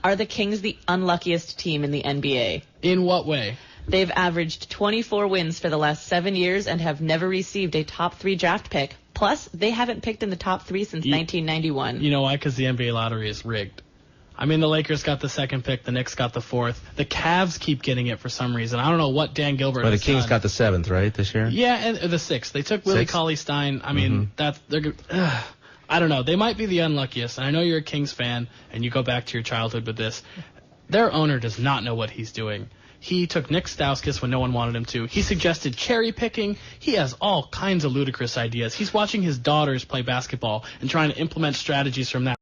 Are the Kings the unluckiest team in the NBA? In what way? They've averaged 24 wins for the last 7 years and have never received a top 3 draft pick. Plus, they haven't picked in the top 3 since 1991. You know why? Because the NBA lottery is rigged. I mean, the Lakers got the second pick, the Knicks got the fourth. The Cavs keep getting it for some reason. I don't know what Dan Gilbert Well, the has Kings done. got the 7th, right, this year? Yeah, and the sixth. They took Willie Sixth? Cauley-Stein. I mean, I don't know. They might be the unluckiest. And I know you're a Kings fan, and you go back to your childhood with this. Their owner does not know what he's doing. He took Nick Stauskas when no one wanted him to. He suggested cherry picking. He has all kinds of ludicrous ideas. He's watching his daughters play basketball and trying to implement strategies from that.